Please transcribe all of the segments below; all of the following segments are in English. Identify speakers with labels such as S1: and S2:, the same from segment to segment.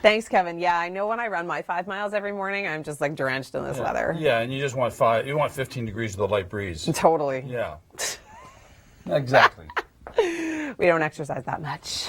S1: Thanks, Kevin. Yeah, I know when I run my 5 miles every morning, I'm just like drenched in this weather.
S2: Yeah, and you just want 15 degrees with a light breeze.
S1: Totally.
S2: Yeah. Exactly.
S1: We don't exercise that much.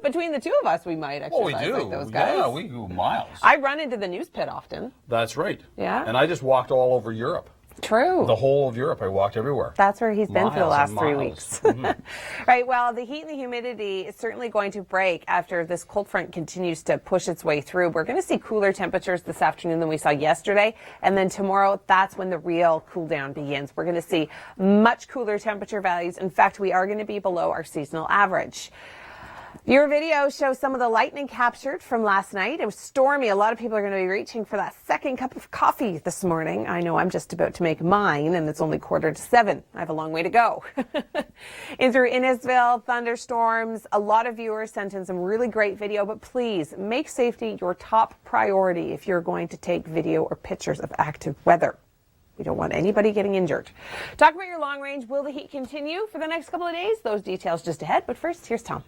S1: Between the two of us, we might exercise
S2: we do.
S1: like those guys.
S2: Yeah, we do miles.
S1: I run into the news pit often.
S2: That's right.
S1: Yeah.
S2: And I just walked all over Europe.
S1: True.
S2: The whole of Europe. I walked everywhere.
S1: That's where he's been for the last 3 weeks.
S2: Mm-hmm.
S1: Right. Well, the heat and the humidity is certainly going to break after this cold front continues to push its way through. We're going to see cooler temperatures this afternoon than we saw yesterday. And then tomorrow, that's when the real cool down begins. We're going to see much cooler temperature values. In fact, we are going to be below our seasonal average. Your video shows some of the lightning captured from last night. It was stormy. A lot of people are going to be reaching for that second cup of coffee this morning. I know I'm just about to make mine, and it's only 6:45. I have a long way to go. In through Innisville, thunderstorms. A lot of viewers sent in some really great video, but please make safety your top priority if you're going to take video or pictures of active weather. We don't want anybody getting injured. Talk about your long range. Will the heat continue for the next couple of days? Those details just ahead. But first, here's Tom.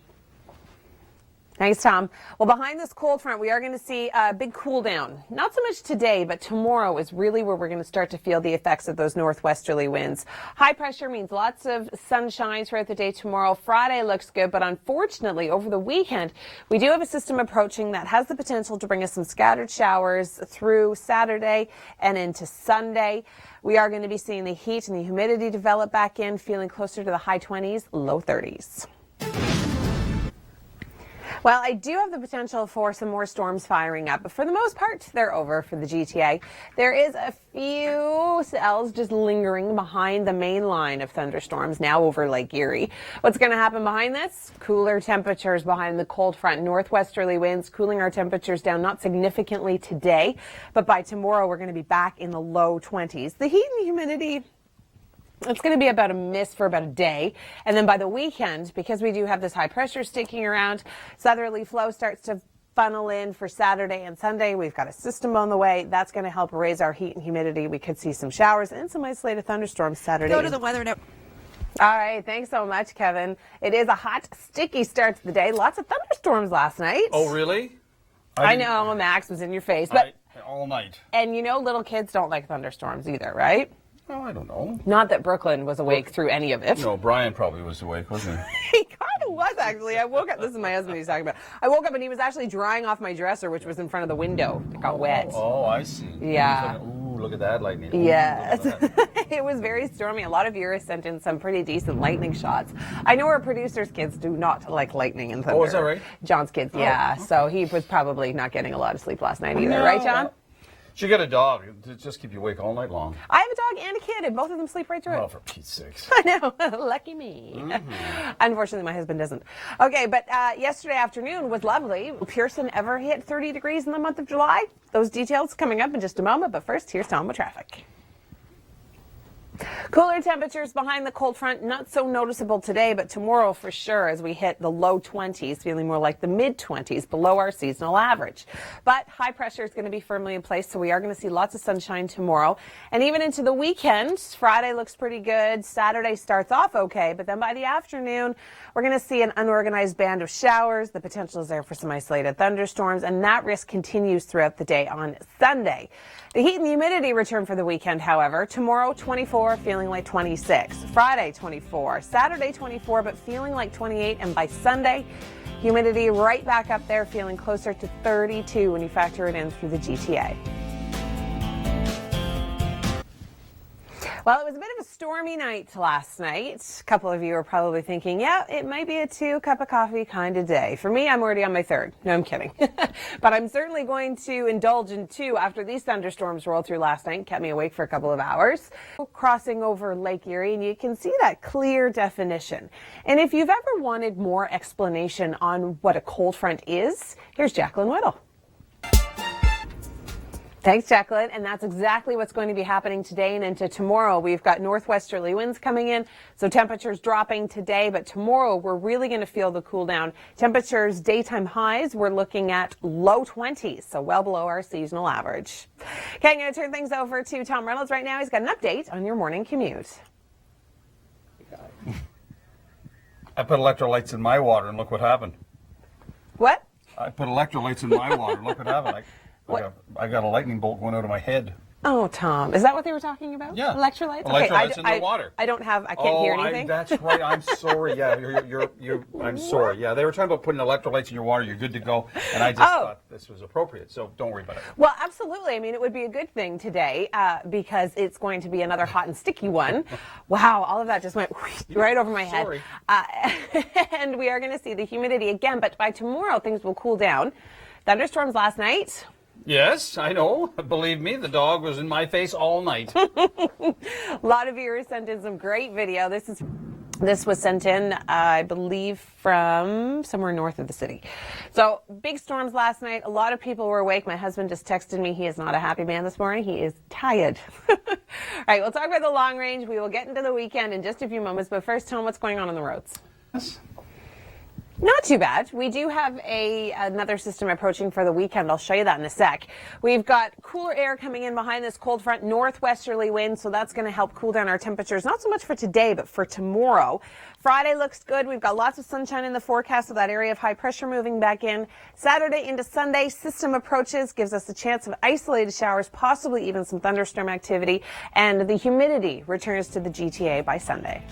S1: Thanks, Tom. Well, behind this cold front, we are going to see a big cool down. Not so much today, but tomorrow is really where we're going to start to feel the effects of those northwesterly winds. High pressure means lots of sunshine throughout the day tomorrow. Friday looks good, but unfortunately, over the weekend, we do have a system approaching that has the potential to bring us some scattered showers through Saturday and into Sunday. We are going to be seeing the heat and the humidity develop back in, feeling closer to the high 20s, low 30s. Well, I do have the potential for some more storms firing up, but for the most part, they're over for the GTA. There is a few cells just lingering behind the main line of thunderstorms now over Lake Erie. What's going to happen behind this? Cooler temperatures behind the cold front, northwesterly winds cooling our temperatures down not significantly today, but by tomorrow we're going to be back in the low 20s. The heat and the humidity, it's going to be about a miss for about a day. And then by the weekend, because we do have this high pressure sticking around, southerly flow starts to funnel in for Saturday and Sunday. We've got a system on the way. That's going to help raise our heat and humidity. We could see some showers and some isolated thunderstorms Saturday.
S3: Go to the weather now.
S1: All right. Thanks so much, Kevin. It is a hot, sticky start to the day. Lots of thunderstorms last night.
S2: Oh, really?
S1: I know. Max was in your face. But
S2: all night.
S1: And you know, little kids don't like thunderstorms either, right?
S2: Oh, I don't know.
S1: Not that Brooklyn was awake through any of it.
S2: No, Brian probably was awake, wasn't he?
S1: He kind of was, actually. I woke up. This is my husband he's talking about. I woke up and he was actually drying off my dresser, which was in front of the window. It got wet.
S2: Oh, I see.
S1: Yeah.
S2: Like, ooh, look at that lightning. Ooh,
S1: yes.
S2: that.
S1: It was very stormy. A lot of viewers sent in some pretty decent lightning shots. I know our producer's kids do not like lightning and thunder.
S2: Oh, is that right?
S1: John's kids, yeah.
S2: Okay.
S1: So he was probably not getting a lot of sleep last night either, right, John?
S2: You got a dog. It'll just keep you awake all night long.
S1: I have a dog and a kid, and both of them sleep right through it.
S2: Oh, for Pete's sakes.
S1: I know. Lucky me. Mm-hmm. Unfortunately, my husband doesn't. Okay, but yesterday afternoon was lovely. Will Pearson ever hit 30 degrees in the month of July? Those details coming up in just a moment, but first, here's Tom with traffic. Cooler temperatures behind the cold front, not so noticeable today, but tomorrow for sure as we hit the low 20s, feeling more like the mid 20s, below our seasonal average. But high pressure is going to be firmly in place, so we are going to see lots of sunshine tomorrow. And even into the weekend, Friday looks pretty good. Saturday starts off okay, but then by the afternoon, we're going to see an unorganized band of showers. The potential is there for some isolated thunderstorms, and that risk continues throughout the day on Sunday. The heat and the humidity return for the weekend, however. Tomorrow, 24, feeling like 26. Friday, 24. Saturday, 24, but feeling like 28. And by Sunday, humidity right back up there, feeling closer to 32 when you factor it in through the GTA. Well, it was a bit of a stormy night last night. A couple of you are probably thinking, yeah, it might be a 2-cup of coffee kind of day. For me, I'm already on my 3rd. No, I'm kidding. But I'm certainly going to indulge in 2 after these thunderstorms rolled through last night and kept me awake for a couple of hours. Crossing over Lake Erie, and you can see that clear definition. And if you've ever wanted more explanation on what a cold front is, here's Jacqueline Whittle. Thanks, Jacqueline. And that's exactly what's going to be happening today and into tomorrow. We've got northwesterly winds coming in, so temperatures dropping today, but tomorrow we're really going to feel the cool down. Temperatures, daytime highs, we're looking at low 20s, so well below our seasonal average. Okay, I'm going to turn things over to Tom Reynolds right now. He's got an update on your morning commute.
S2: I put electrolytes in my water, and look what happened.
S1: What?
S2: I put electrolytes in my water. Look what happened. I got a lightning bolt going out of my head.
S1: Oh, Tom, is that what they were talking about?
S2: Yeah.
S1: Electrolytes?
S2: Electrolytes in the water.
S1: I can't hear anything.
S2: That's right. I'm sorry. Yeah, I'm sorry. Yeah, they were talking about putting electrolytes in your water. You're good to go. And I just thought this was appropriate. So don't worry about it.
S1: Well, absolutely. I mean, it would be a good thing today because it's going to be another hot and sticky one. Wow, all of that just went right over my head.
S2: Sorry.
S1: And we are going to see the humidity again, but by tomorrow things will cool down. Thunderstorms last night.
S2: Yes, I know. Believe me, the dog was in my face all night.
S1: A lot of viewers sent in some great video. This was sent in, I believe, from somewhere north of the city. So big storms last night. A lot of people were awake. My husband just texted me. He is not a happy man this morning. He is tired. All right, we'll talk about the long range. We will get into the weekend in just a few moments. But first, Tom, what's going on the roads?
S2: Yes.
S1: Not too bad. We do have another system approaching for the weekend. I'll show you that in a sec. We've got cooler air coming in behind this cold front, northwesterly wind, so that's going to help cool down our temperatures, not so much for today, but for tomorrow. Friday looks good. We've got lots of sunshine in the forecast with that area of high pressure moving back in. Saturday into Sunday, system approaches, gives us a chance of isolated showers, possibly even some thunderstorm activity, and the humidity returns to the GTA by Sunday.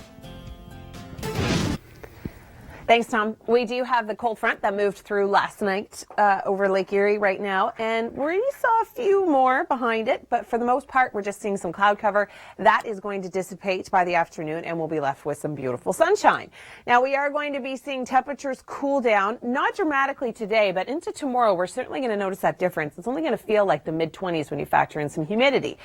S1: Thanks, Tom. We do have the cold front that moved through last night over Lake Erie right now, and we saw a few more behind it, but for the most part, we're just seeing some cloud cover. That is going to dissipate by the afternoon, and we'll be left with some beautiful sunshine. Now, we are going to be seeing temperatures cool down, not dramatically today, but into tomorrow, we're certainly going to notice that difference. It's only going to feel like the mid-20s when you factor in some humidity.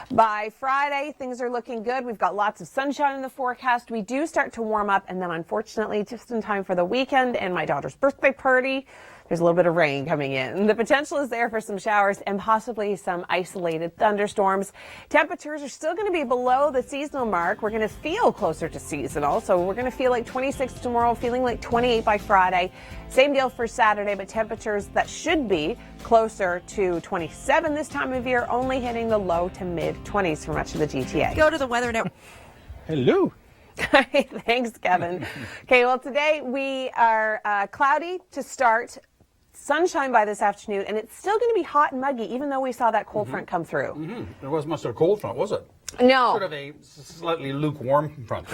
S1: By Friday, things are looking good. We've got lots of sunshine in the forecast. We do start to warm up, and then unfortunately, just in time for the weekend and my daughter's birthday party, there's a little bit of rain coming in. The potential is there for some showers and possibly some isolated thunderstorms. Temperatures are still going to be below the seasonal mark. We're going to feel closer to seasonal. So we're going to feel like 26 tomorrow, feeling like 28 by Friday. Same deal for Saturday, but temperatures that should be closer to 27 this time of year, only hitting the low to mid 20s for much of the GTA.
S3: Go to the weather now.
S2: Hello.
S1: Thanks, Kevin. Okay, well, today we are cloudy to start. Sunshine by this afternoon, and it's still going to be hot and muggy, even though we saw that cold front come through.
S2: There was much of a cold front, was it?
S1: No.
S2: Sort of a slightly lukewarm front.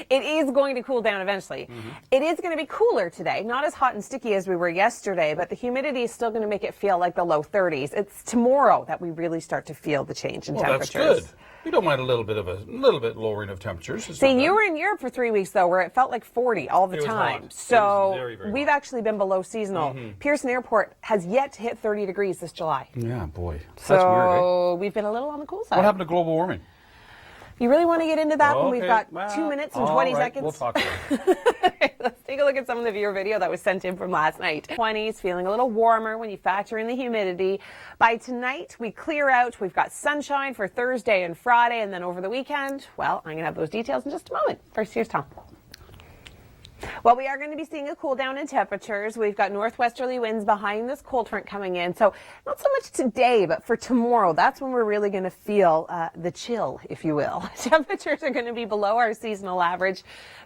S1: It is going to cool down eventually. It is going to be cooler today, not as hot and sticky as we were yesterday, but the humidity is still going to make it feel like the low 30s. It's tomorrow that we really start to feel the change in temperatures.
S2: That's good. We don't mind a little bit lowering of temperatures.
S1: See, you were in Europe for 3 weeks, though, where it felt like 40 all the time.
S2: Hot.
S1: So
S2: very, very
S1: we've
S2: hot.
S1: actually been below seasonal. Pearson Airport has yet to hit 30 degrees this July.
S2: Yeah, boy. That's
S1: So
S2: weird, eh?
S1: we've been a little on the cool side.
S2: What happened to global warming?
S1: You really want to get into that when we've
S2: Okay,
S1: got 2 minutes and 20 seconds?
S2: We'll talk about it.
S1: Let's take a look at some of the viewer video that was sent in from last night. 20s, feeling a little warmer when you factor in the humidity. By tonight, we clear out. We've got sunshine for Thursday and Friday, and then over the weekend, well, I'm going to have those details in just a moment. First, here's Tom. Well, we are going to be seeing a cool down in temperatures. We've got northwesterly winds behind this cold front coming in. So not so much today, but for tomorrow, that's when we're really going to feel the chill, if you will. Temperatures are going to be below our seasonal average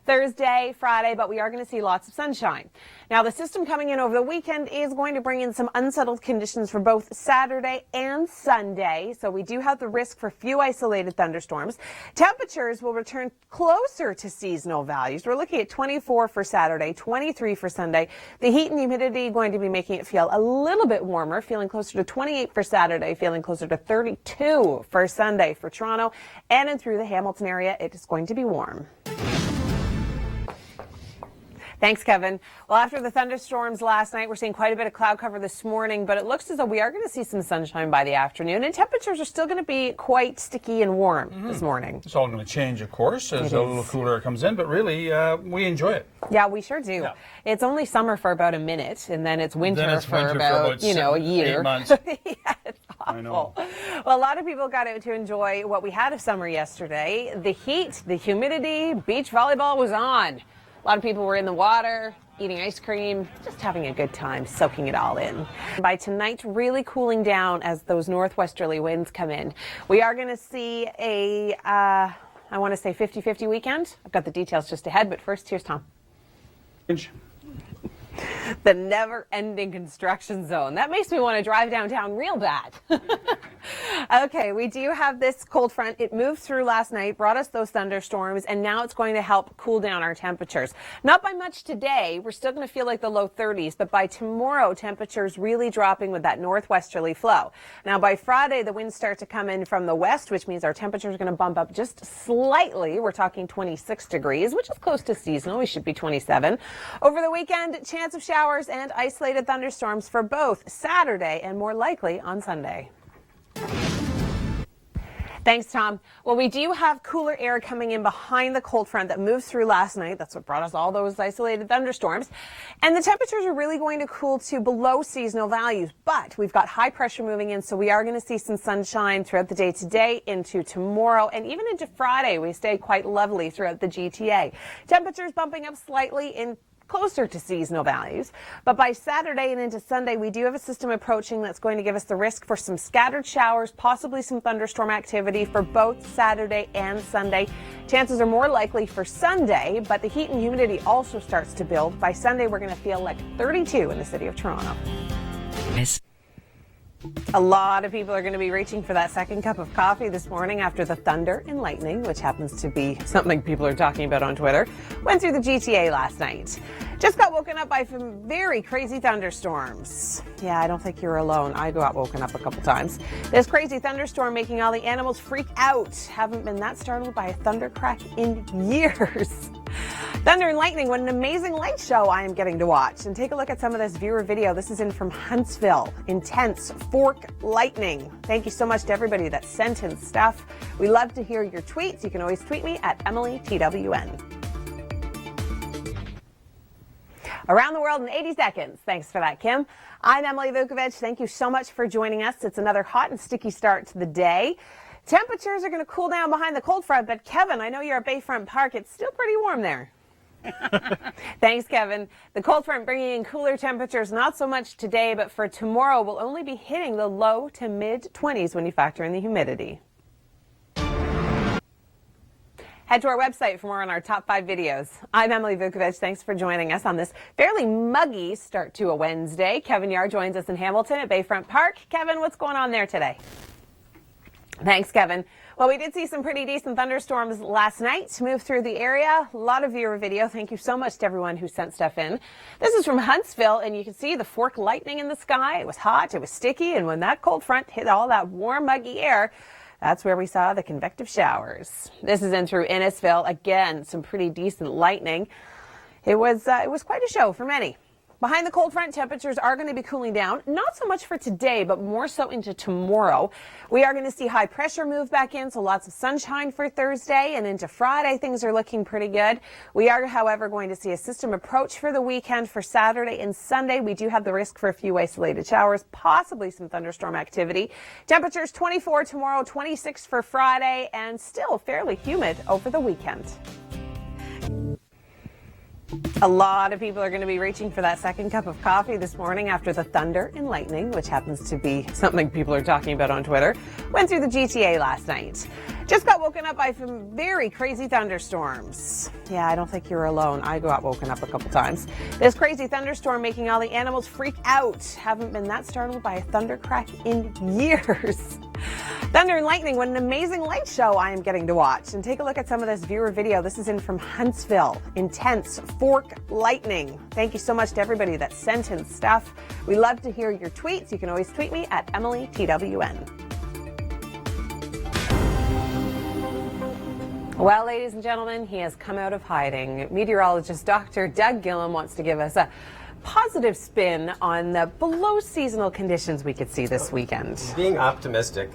S1: Thursday, Friday, but we are going to see lots of sunshine. Now, the system coming in over the weekend is going to bring in some unsettled conditions for both Saturday and Sunday. So we do have the risk for few isolated thunderstorms. Temperatures will return closer to seasonal values. We're looking at 24 for Saturday, 23 for Sunday. The heat and humidity going to be making it feel a little bit warmer, feeling closer to 28 for Saturday, feeling closer to 32 for Sunday for Toronto. And in through the Hamilton area, it is going to be warm. Thanks, Kevin. Well, after the thunderstorms last night, we're seeing quite a bit of cloud cover this morning, but it looks as though we are going to see some sunshine by the afternoon, and temperatures are still going to be quite sticky and warm this morning.
S2: It's all going to change, of course, as a little cooler air comes in, but really, we enjoy it.
S1: Yeah, we sure do.
S2: Yeah.
S1: It's only summer for about a minute, and then it's winter,
S2: Then it's
S1: for,
S2: winter
S1: about,
S2: for about
S1: a year.
S2: 8 months.
S1: Yeah, it's awful.
S2: I know.
S1: Well, a lot of people got out to enjoy what we had of summer yesterday. The heat, the humidity, beach volleyball was on. A lot of people were in the water, eating ice cream, just having a good time, soaking it all in. By tonight, really cooling down as those northwesterly winds come in. We are going to see a, I want to say 50-50 weekend. I've got the details just ahead, but first, here's Tom. The never-ending construction zone. That makes me want to drive downtown real bad. Okay, we do have this cold front. It moved through last night, brought us those thunderstorms, and now it's going to help cool down our temperatures. Not by much today. We're still going to feel like the low 30s, but by tomorrow, temperatures really dropping with that northwesterly flow. Now, by Friday, the winds start to come in from the west, which means our temperatures are going to bump up just slightly. We're talking 26 degrees, which is close to seasonal. We should be 27. Over the weekend, chance of showers and isolated thunderstorms for both Saturday and more likely on Sunday. Thanks, Tom. Well, we do have cooler air coming in behind the cold front that moved through last night. That's what brought us all those isolated thunderstorms. And the temperatures are really going to cool to below seasonal values. But we've got high pressure moving in, so we are going to see some sunshine throughout the day today into tomorrow and even into Friday. We stay quite lovely throughout the GTA. Temperatures bumping up slightly in closer to seasonal values. But by Saturday and into Sunday, we do have a system approaching that's going to give us the risk for some scattered showers, possibly some thunderstorm activity for both Saturday and Sunday. Chances are more likely for Sunday, but the heat and humidity also starts to build. By Sunday, we're going to feel like 32 in the city of Toronto. A lot of people are going to be reaching for that second cup of coffee this morning after the thunder and lightning, which happens to be something people are talking about on Twitter, went through the GTA last night. Just got woken up by some very crazy thunderstorms. Yeah, I don't think you're alone. I got woken up a couple times. This crazy thunderstorm making all the animals freak out. Haven't been that startled by a thunder crack in years. Thunder and lightning, what an amazing light show I am getting to watch. And take a look at some of this viewer video. This is in from Huntsville. Intense fork lightning. Thank you so much to everybody that sent in stuff. We love to hear your tweets. You can always tweet me at EmilyTWN. Around the world in 80 seconds. Thanks for that, Kim. I'm Emily Vukovic. Thank you so much for joining us. It's another hot and sticky start to the day. Temperatures are going to cool down behind the cold front, but Kevin, I know you're at Bayfront Park. It's still pretty warm there. Thanks, Kevin. The cold front bringing in cooler temperatures, not so much today, but for tomorrow, we'll only be hitting the low to mid 20s when you factor in the humidity. Head to our website for more on our top 5 videos. I'm Emily Vukovic. Thanks for joining us on this fairly muggy start to a Wednesday. Kevin Yar joins us in Hamilton at Bayfront Park. Kevin, what's going on there today? Thanks, Kevin. Well, we did see some pretty decent thunderstorms last night move through the area. A lot of viewer video. Thank you so much to everyone who sent stuff in. This is from Huntsville, and you can see the fork lightning in the sky. It was hot, it was sticky, and when that cold front hit all that warm, muggy air, that's where we saw the convective showers. This is in through Innisfil. Again, some pretty decent lightning. It was quite a show for many. Behind the cold front, temperatures are going to be cooling down, not so much for today, but more so into tomorrow. We are going to see high pressure move back in, so lots of sunshine for Thursday, and into Friday, things are looking pretty good. We are, however, going to see a system approach for the weekend. For Saturday and Sunday, we do have the risk for a few isolated showers, possibly some thunderstorm activity. Temperatures 24 tomorrow, 26 for Friday, and still fairly humid over the weekend. A lot of people are going to be reaching for that second cup of coffee this morning after the thunder and lightning, which happens to be something people are talking about on Twitter, went through the GTA last night. Just got woken up by some very crazy thunderstorms. Yeah, I don't think you're alone. I got woken up a couple times. This crazy thunderstorm making all the animals freak out. Haven't been that startled by a thunder crack in years. Thunder and lightning, what an amazing light show I am getting to watch. And take a look at some of this viewer video. This is in from Huntsville. Intense fork lightning. Thank you so much to everybody that sent in stuff. We love to hear your tweets. You can always tweet me at EmilyTWN. Well, ladies and gentlemen, he has come out of hiding. Meteorologist Dr. Doug Gillum wants to give us a positive spin on the below seasonal conditions we could see this weekend.
S3: Being optimistic,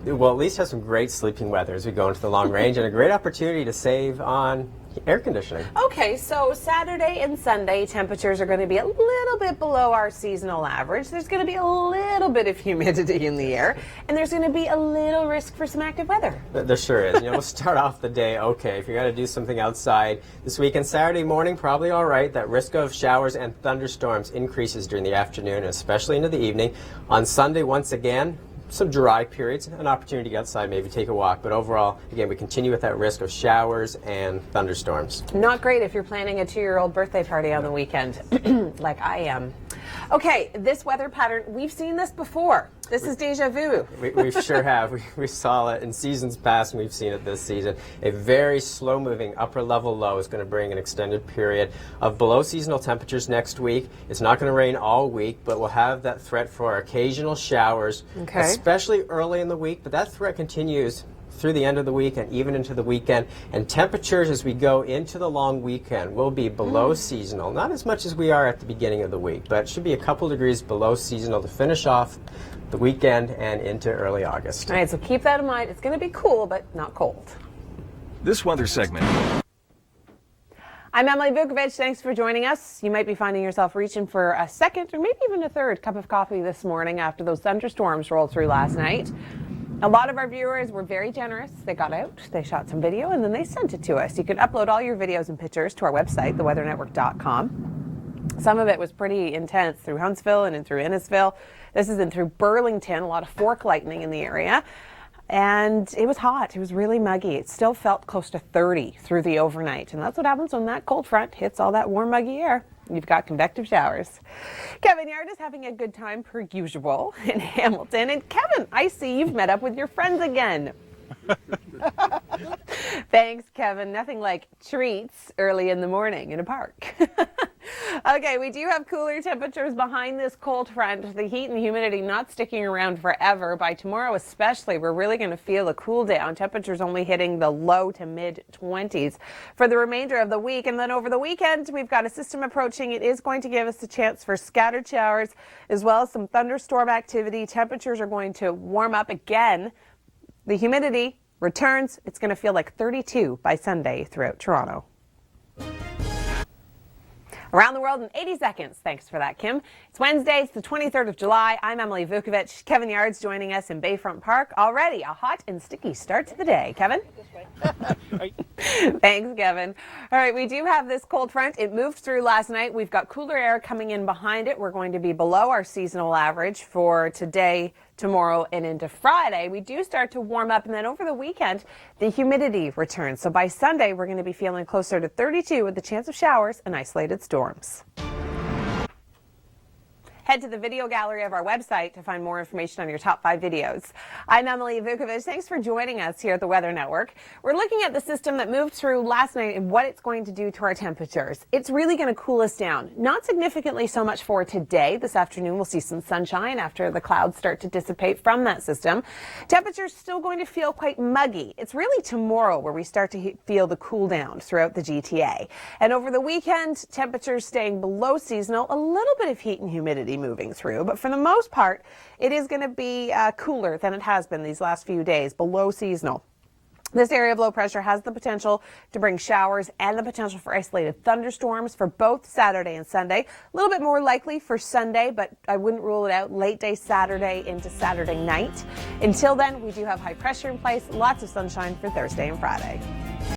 S3: we'll at least have some great sleeping weather as we go into the long range and a great opportunity to save on air conditioning.
S1: Okay, so Saturday and Sunday temperatures are going to be a little bit below our seasonal average. There's going to be a little bit of humidity in the air, and there's going to be a little risk for some active weather.
S3: There sure is. We'll start off the day okay. If you got to do something outside this weekend, Saturday morning, probably all right. That risk of showers and thunderstorms increases during the afternoon, and especially into the evening. On Sunday, once again, some dry periods, an opportunity to get outside, maybe take a walk. But overall, again, we continue with that risk of showers and thunderstorms.
S1: Not great if you're planning a 2-year-old birthday party on the weekend, like I am. Okay, this weather pattern, we've seen this before. This is deja vu.
S3: We sure have. We saw it in seasons past, and we've seen it this season. A very slow-moving upper-level low is going to bring an extended period of below-seasonal temperatures next week. It's not going to rain all week, but we'll have that threat for occasional showers, especially early in the week. But that threat continues through the end of the week and even into the weekend. And temperatures as we go into the long weekend will be below seasonal. Not as much as we are at the beginning of the week, but it should be a couple degrees below seasonal to finish off the weekend and into early August.
S1: All right, so keep that in mind. It's going to be cool, but not cold.
S4: This weather segment.
S1: I'm Emily Vukovic. Thanks for joining us. You might be finding yourself reaching for a second or maybe even a third cup of coffee this morning after those thunderstorms rolled through last night. A lot of our viewers were very generous. They got out, they shot some video, and then they sent it to us. You can upload all your videos and pictures to our website, theweathernetwork.com. Some of it was pretty intense through Huntsville and in through Innisfil. This is in through Burlington, a lot of fork lightning in the area. And it was hot. It was really muggy. It still felt close to 30 through the overnight. And that's what happens when that cold front hits all that warm, muggy air. You've got convective showers. Kevin Yard is having a good time per usual in Hamilton. And Kevin, I see you've met up with your friends again. Thanks, Kevin. Nothing like treats early in the morning in a park. Okay, we do have cooler temperatures behind this cold front. The heat and humidity not sticking around forever. By tomorrow especially, we're really going to feel a cool down. Temperatures only hitting the low to mid 20s for the remainder of the week. And then over the weekend, we've got a system approaching. It is going to give us a chance for scattered showers as well as some thunderstorm activity. Temperatures are going to warm up again. The humidity returns. It's going to feel like 32 by Sunday throughout Toronto. Around the world in 80 seconds. Thanks for that, Kim. It's Wednesday. It's the 23rd of July. I'm Emily Vukovic. Kevin Yard's joining us in Bayfront Park. Already a hot and sticky start to the day. Kevin? Thanks, Kevin. All right, we do have this cold front. It moved through last night. We've got cooler air coming in behind it. We're going to be below our seasonal average for today, tomorrow, and into Friday. We do start to warm up, and then over the weekend, the humidity returns. So by Sunday, we're going to be feeling closer to 32 with the chance of showers and isolated storms. Head to the video gallery of our website to find more information on your top 5 videos. I'm Emily Vukovic. Thanks for joining us here at the Weather Network. We're looking at the system that moved through last night and what it's going to do to our temperatures. It's really going to cool us down. Not significantly so much for today. This afternoon we'll see some sunshine after the clouds start to dissipate from that system. Temperatures still going to feel quite muggy. It's really tomorrow where we start to feel the cool down throughout the GTA. And over the weekend, temperatures staying below seasonal, a little bit of heat and humidity moving through, but for the most part, it is going to be cooler than it has been these last few days, below seasonal. This area of low pressure has the potential to bring showers and the potential for isolated thunderstorms for both Saturday and Sunday. A little bit more likely for Sunday, but I wouldn't rule it out late day Saturday into Saturday night. Until then, we do have high pressure in place, lots of sunshine for Thursday and Friday.